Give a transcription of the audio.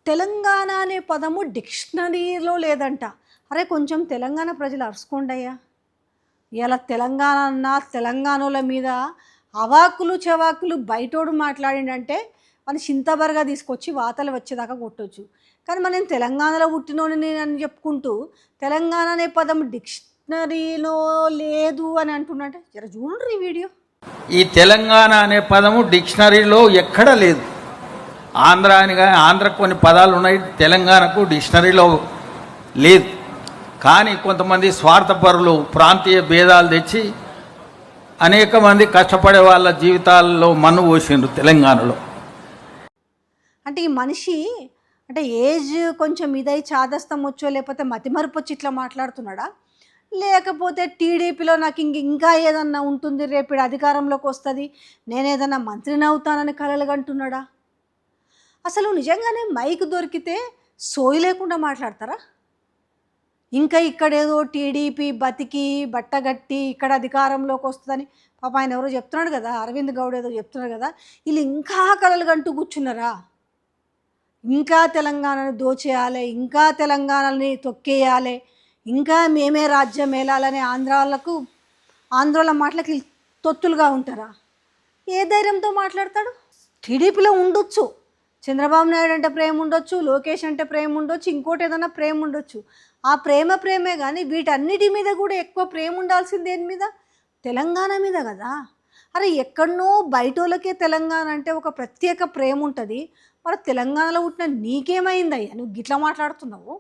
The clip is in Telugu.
తెలంగాణ అనే పదము డిక్షనరీలో లేదంట. అరే కొంచెం తెలంగాణ ప్రజలు అరుసుకోండయ్యా. ఇలా తెలంగాణ అన్న తెలంగాణోళ్ళ మీద అవాకులు చవాకులు బయటోడు మాట్లాడిండంటే వాడిని చింతబరగా తీసుకొచ్చి వాతలు వచ్చేదాకా కొట్టొచ్చు. కానీ మనం తెలంగాణలో పుట్టినోడిని అని చెప్పుకుంటూ తెలంగాణ అనే పదం డిక్షనరీలో లేదు అని అంటున్నట్టే. జర చూడండి ఈ వీడియో. ఈ తెలంగాణ అనే పదము డిక్షనరీలో ఎక్కడా లేదు. ఆంధ్ర అని కానీ ఆంధ్రకు కొన్ని పదాలు ఉన్నాయి, తెలంగాణకు డిక్షనరీలో లేదు. కానీ కొంతమంది స్వార్థపరులు ప్రాంతీయ భేదాలు తెచ్చి అనేక మంది కష్టపడే వాళ్ళ జీవితాల్లో మన్ను పోసిండ్రు తెలంగాణలో. అంటే ఈ మనిషి అంటే ఏజ్ కొంచెం ఇదై చాదస్తం వచ్చో లేకపోతే మతిమరుపు వచ్చి ఇట్లా మాట్లాడుతున్నాడా, లేకపోతే టీడీపీలో నాకు ఇంకా ఏదన్నా ఉంటుంది, రేపు అధికారంలోకి వస్తుంది, నేను ఏదన్నా మంత్రిని అవుతానని కలలు కంటున్నాడా? అసలు నిజంగానే మైక్ దొరికితే సోయి లేకుండా మాట్లాడతారా? ఇంకా ఇక్కడేదో టీడీపీ బతికి బట్టగట్టి ఇక్కడ అధికారంలోకి వస్తుందని పాప ఆయన ఎవరో చెప్తున్నాడు కదా, అరవింద్ గౌడ్ ఏదో చెప్తున్నాడు కదా, వీళ్ళు ఇంకా కలలు కంటూ కూర్చున్నారా? ఇంకా తెలంగాణను దోచేయాలి, ఇంకా తెలంగాణని తొక్కేయాలి, ఇంకా మేమే రాజ్యం మేలాలనే ఆంధ్రోళ్ళ మాటలకి తొత్తులుగా ఉంటారా? ఏ ధైర్యంతో మాట్లాడతాడు? టీడీపీలో ఉండొచ్చు, చంద్రబాబు నాయుడు అంటే ప్రేమ ఉండొచ్చు, లోకేష్ అంటే ప్రేమ ఉండొచ్చు, ఇంకోటి ఏదైనా ప్రేమ ఉండొచ్చు. ఆ ప్రేమే కానీ వీటన్నిటి మీద కూడా ఎక్కువ ప్రేమ ఉండాల్సింది దేని మీద? తెలంగాణ మీద కదా. అరే ఎక్కడనో బయటోళ్ళకే తెలంగాణ అంటే ఒక ప్రత్యేక ప్రేమ ఉంటుంది, మరి తెలంగాణలో పుట్టిన నీకేమైందయ్యా నువ్వు గిట్లా మాట్లాడుతున్నావు?